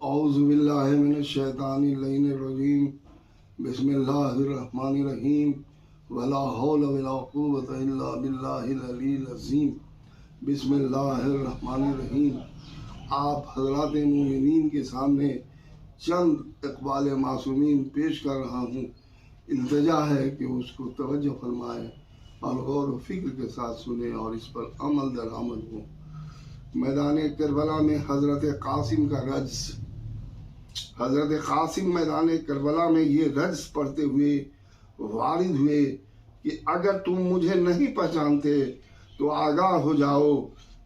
اعوذ باللہ من الشیطان اللعین الرجیم بسم اللہ الرحمن الرحیم ولا حول ولا قوت الا باللہ العلی العظیم بسم اللہ الرحمن الرحیم۔ آپ حضرات مومنین کے سامنے چند اقبال معصومین پیش کر رہا ہوں، التجا ہے کہ اس کو توجہ فرمائیں اور غور و فکر کے ساتھ سنیں اور اس پر عمل درآمد ہوں۔ میدان کربلا میں حضرت قاسم کا رجز، حضرت قاسم میدان کربلا میں یہ رجز پڑھتے ہوئے وارد ہوئے کہ اگر تم مجھے نہیں پہچانتے تو آگاہ ہو جاؤ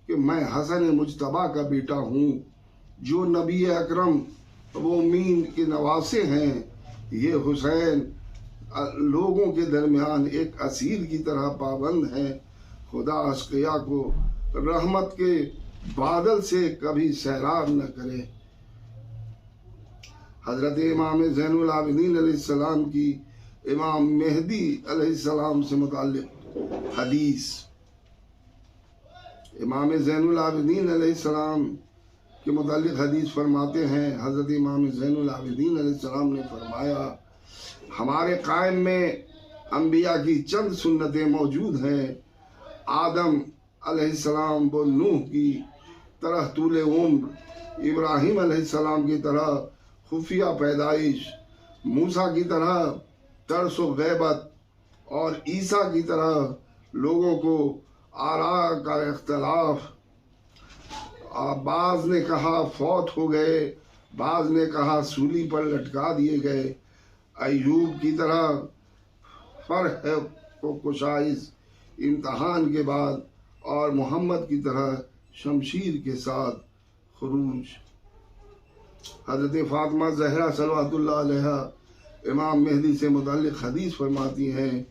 کہ میں حسن مجتبیٰ کا بیٹا ہوں، جو نبی اکرم و امین کے نواسے ہیں۔ یہ حسین لوگوں کے درمیان ایک اسیر کی طرح پابند ہیں۔ خدا اشقیا کو رحمت کے بادل سے کبھی سیراب نہ کرے۔ حضرت امام زین العابدین علیہ السلام کی امام مہدی علیہ السلام سے متعلق حدیث۔ امام زین العابدین علیہ السلام کے متعلق حدیث فرماتے ہیں، حضرت امام زین العابدین علیہ السلام نے فرمایا، ہمارے قائم میں انبیاء کی چند سنتیں موجود ہیں۔ آدم علیہ السلام و نوح کی طرح طول عمر، ابراہیم علیہ السلام کی طرح خفیہ پیدائش، موسیٰ کی طرح ترس و غیبت اور عیسیٰ کی طرح لوگوں کو آراء کا اختلاف۔ بعض نے کہا فوت ہو گئے، بعض نے کہا سولی پر لٹکا دیے گئے۔ ایوب کی طرح فرح و کشائش امتحان کے بعد، اور محمد کی طرح شمشیر کے ساتھ خروج۔ حضرت فاطمہ زہرا صلوات اللہ علیہا امام مہدی سے متعلق حدیث فرماتی ہیں۔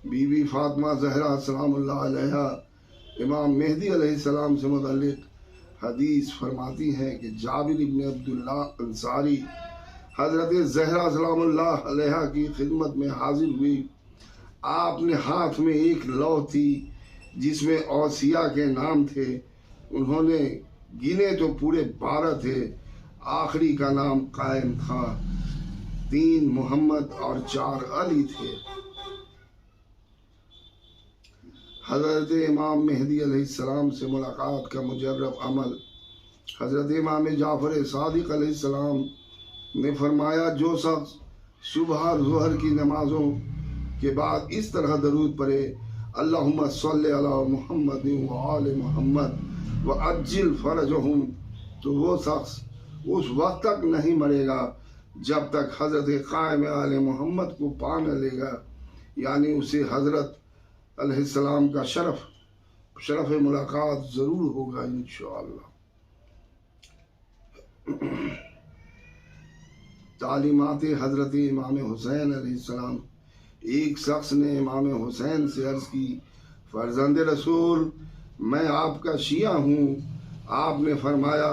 بی بی فاطمہ زہرا سلام اللہ علیہا امام مہدی علیہ السلام سے متعلق حدیث فرماتی ہیں کہ جابر ابن عبداللہ انصاری حضرت زہرا سلام اللہ علیہا کی خدمت میں حاضر ہوئی۔ آپ نے ہاتھ میں ایک لوح تھی جس میں اوصیاء کے نام تھے۔ انہوں نے گنے تو پورے 12 تھے، آخری کا نام قائم تھا۔ 3 محمد اور 4 علی تھے۔ حضرت امام مہدی علیہ السلام سے ملاقات کا مجرب عمل۔ حضرت امام جعفر صادق علیہ السلام نے فرمایا، جو شخص صبح اور ظہر کی نمازوں کے بعد اس طرح درود پڑھے، اللہم صلی علی محمد وآل محمد وعجل فرجہم، تو وہ شخص اس وقت تک نہیں مرے گا جب تک حضرت قائم آل محمد کو پا نہ لے گا، یعنی اسے حضرت علیہ السلام کا شرف ملاقات ضرور ہوگا انشاءاللہ۔ تعلیمات حضرت امام حسین علیہ السلام۔ ایک شخص نے امام حسین سے عرض کی، فرزند رسول، میں آپ کا شیعہ ہوں۔ آپ نے فرمایا،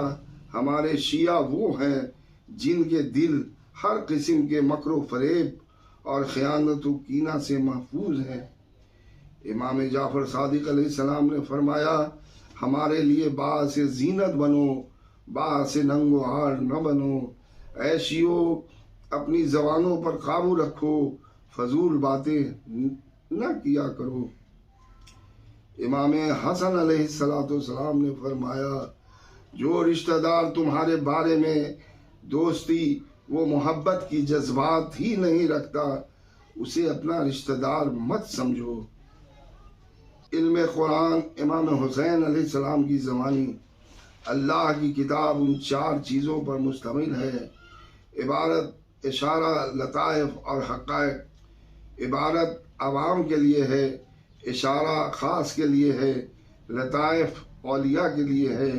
ہمارے شیعہ وہ ہیں جن کے دل ہر قسم کے مکر و فریب اور خیانت و کینہ سے محفوظ ہیں۔ امام جعفر صادق علیہ السلام نے فرمایا، ہمارے لیے باعث زینت بنو، باعث ننگ و عار نہ بنو۔ اے شیعو، اپنی زبانوں پر قابو رکھو، فضول باتیں نہ کیا کرو۔ امام حسن علیہ السلام نے فرمایا، جو رشتہ دار تمہارے بارے میں دوستی و محبت کی جذبات ہی نہیں رکھتا، اسے اپنا رشتہ دار مت سمجھو۔ علم قرآن امام حسین علیہ السلام کی زمانی۔ اللہ کی کتاب ان 4 چیزوں پر مشتمل ہے: عبارت، اشارہ، لطائف اور حقائق۔ عبارت عوام کے لیے ہے، اشارہ خاص کے لیے ہے، لطائف اولیاء کے لیے ہے،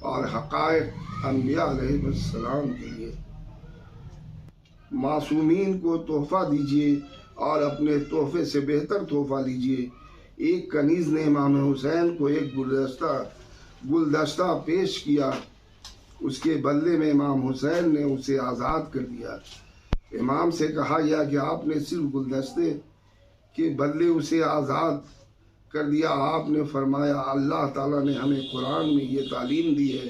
اور حقائق انبیاء علیہ السلام کے لیے۔ معصومین کو تحفہ دیجیے اور اپنے تحفے سے بہتر تحفہ لیجیے۔ ایک کنیز نے امام حسین کو ایک گلدستہ پیش کیا، اس کے بدلے میں امام حسین نے اسے آزاد کر دیا۔ امام سے کہا گیا کہ آپ نے صرف گلدستے کے بدلے اسے آزاد کر دیا۔ آپ نے فرمایا، اللہ تعالیٰ نے ہمیں قرآن میں یہ تعلیم دی ہے